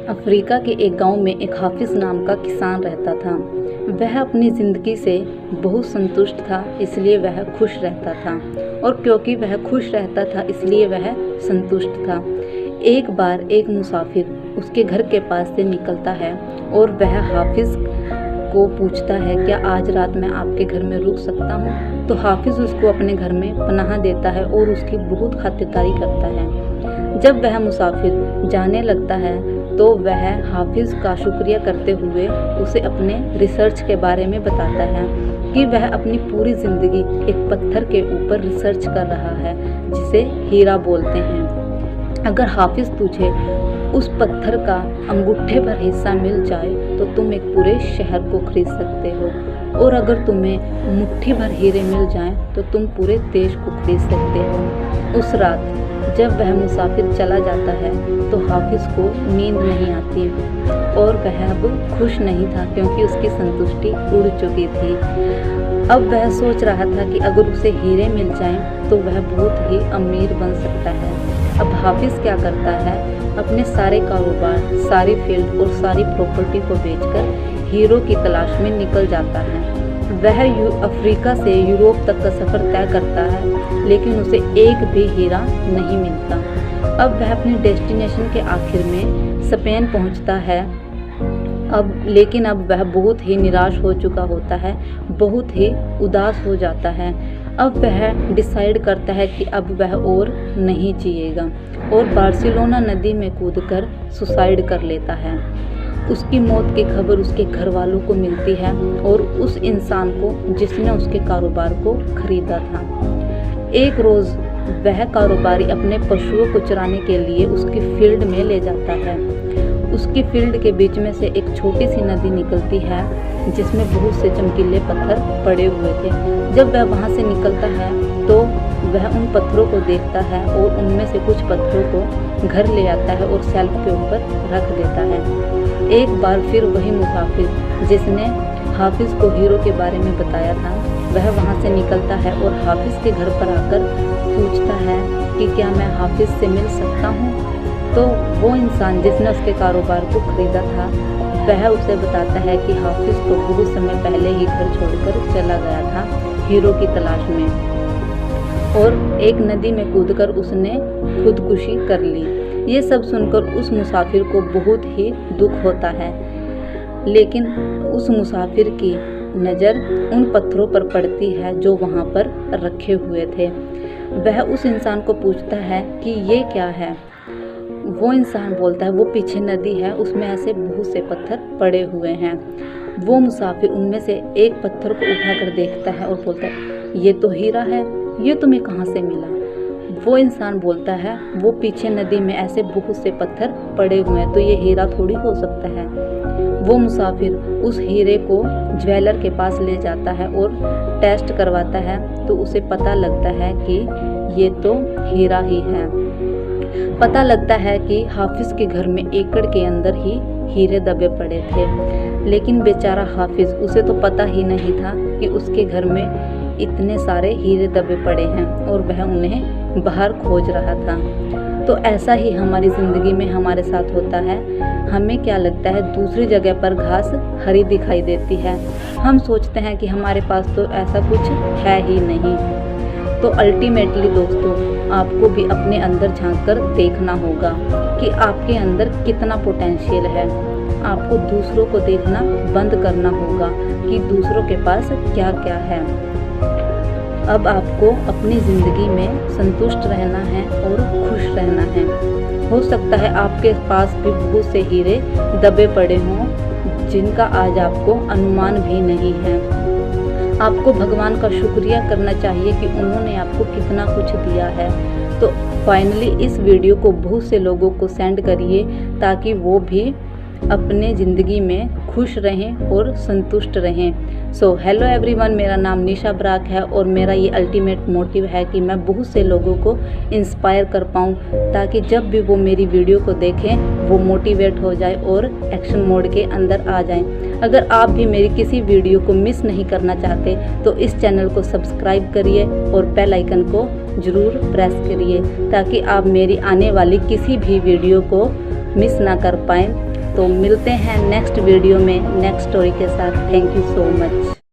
Africa के एक गांव में एक हाफिज नाम का किसान रहता था। वह अपनी ज़िंदगी से बहुत संतुष्ट था, इसलिए वह खुश रहता था, और क्योंकि वह खुश रहता था इसलिए वह संतुष्ट था। एक बार एक मुसाफिर उसके घर के पास से निकलता है और वह हाफिज को पूछता है, क्या आज रात मैं आपके घर में रुक सकता हूँ? तो हाफिज उसको अपने घर में पनाह देता है और उसकी बहुत खातिरदारी करता है। जब वह मुसाफिर जाने लगता है तो वह हाफिज का शुक्रिया करते हुए उसे अपने रिसर्च के बारे में बताता है कि वह अपनी पूरी ज़िंदगी एक पत्थर के ऊपर रिसर्च कर रहा है जिसे हीरा बोलते हैं। अगर हाफिज तुझे उस पत्थर का अंगूठे भर हिस्सा मिल जाए तो तुम एक पूरे शहर को खरीद सकते हो, और अगर तुम्हें मुट्ठी भर हीरे मिल जाएं तो तुम पूरे देश को खरीद सकते हो। उस रात जब वह मुसाफिर चला जाता है तो हाफिज को नींद नहीं आती और वह अब खुश नहीं था, क्योंकि उसकी संतुष्टि उड़ चुकी थी। अब वह सोच रहा था कि अगर उसे हीरे मिल जाएं तो वह बहुत ही अमीर बन सकता है। अब हाफिज क्या करता है, अपने सारे कारोबार, सारी फील्ड और सारी प्रॉपर्टी को बेचकर हीरो की तलाश में निकल जाता है। वह अफ्रीका से यूरोप तक का सफ़र तय करता है, लेकिन उसे एक भी हीरा नहीं मिलता। अब वह अपनी डेस्टिनेशन के आखिर में स्पेन पहुंचता है। लेकिन अब वह बहुत ही निराश हो चुका होता है, बहुत ही उदास हो जाता है। अब वह डिसाइड करता है कि अब वह और नहीं जिएगा और बार्सिलोना नदी में कूदकर सुसाइड कर लेता है। उसकी मौत की खबर उसके घर वालों को मिलती है और उस इंसान को जिसने उसके कारोबार को खरीदा था। एक रोज़ वह कारोबारी अपने पशुओं को चराने के लिए उसकी फील्ड में ले जाता है। उसकी फील्ड के बीच में से एक छोटी सी नदी निकलती है जिसमें बहुत से चमकीले पत्थर पड़े हुए थे। जब वह वहाँ से निकलता है तो वह उन पत्थरों को देखता है और उनमें से कुछ पत्थरों को घर ले आता है और शेल्फ के ऊपर रख देता है। एक बार फिर वही मुसाफिर जिसने हाफिज को हीरो के बारे में बताया था, वह वहाँ से निकलता है और हाफिज के घर पर आकर पूछता है कि क्या मैं हाफिज से मिल सकता हूँ? तो वो इंसान जिसने उसके कारोबार को खरीदा था वह उसे बताता है कि हाफिज तो बहुत समय पहले ही घर छोड़कर चला गया था हीरो की तलाश में, और एक नदी में कूदकर उसने खुदकुशी कर ली। ये सब सुनकर उस मुसाफिर को बहुत ही दुख होता है, लेकिन उस मुसाफिर की नज़र उन पत्थरों पर पड़ती है जो वहाँ पर रखे हुए थे। वह उस इंसान को पूछता है कि ये क्या है? वो इंसान बोलता है, वो पीछे नदी है, उसमें ऐसे बहुत से पत्थर पड़े हुए हैं। वो मुसाफिर उनमें से एक पत्थर को उठाकर देखता है और बोलता है, ये तो हीरा है, ये तुम्हें कहाँ से मिला? वो इंसान बोलता है, वो पीछे नदी में ऐसे बहुत से पत्थर पड़े हुए हैं, तो ये हीरा थोड़ी हो सकता है। वो मुसाफिर उस हीरे को ज्वेलर के पास ले जाता है और टेस्ट करवाता है, तो उसे पता लगता है कि ये तो हीरा ही है। पता लगता है कि हाफिज के घर में एकड़ के अंदर ही हीरे दबे पड़े थे, लेकिन बेचारा हाफिज, उसे तो पता ही नहीं था कि उसके घर में इतने सारे हीरे दबे पड़े हैं और वह उन्हें बाहर खोज रहा था। तो ऐसा ही हमारी ज़िंदगी में हमारे साथ होता है। हमें क्या लगता है, दूसरी जगह पर घास हरी दिखाई देती है, हम सोचते हैं कि हमारे पास तो ऐसा कुछ है ही नहीं। तो अल्टीमेटली दोस्तों, आपको भी अपने अंदर झांक कर देखना होगा कि आपके अंदर कितना पोटेंशियल है। आपको दूसरों को देखना बंद करना होगा कि दूसरों के पास क्या क्या है। अब आपको अपनी ज़िंदगी में संतुष्ट रहना है और खुश रहना है। हो सकता है आपके पास भी बहुत से हीरे दबे पड़े हों जिनका आज आपको अनुमान भी नहीं है। आपको भगवान का शुक्रिया करना चाहिए कि उन्होंने आपको कितना कुछ दिया है। तो फाइनली इस वीडियो को बहुत से लोगों को सेंड करिए ताकि वो भी अपने ज़िंदगी में खुश रहें और संतुष्ट रहें। सो हेलो एवरीवन, मेरा नाम निशा ब्राक है और मेरा ये अल्टीमेट मोटिव है कि मैं बहुत से लोगों को इंस्पायर कर पाऊँ, ताकि जब भी वो मेरी वीडियो को देखें वो मोटिवेट हो जाए और एक्शन मोड के अंदर आ जाएं। अगर आप भी मेरी किसी वीडियो को मिस नहीं करना चाहते तो इस चैनल को सब्सक्राइब करिए और बेल आइकन को ज़रूर प्रेस करिए ताकि आप मेरी आने वाली किसी भी वीडियो को मिस ना कर पाएँ। तो मिलते हैं नेक्स्ट वीडियो में नेक्स्ट स्टोरी के साथ। Thank you so much.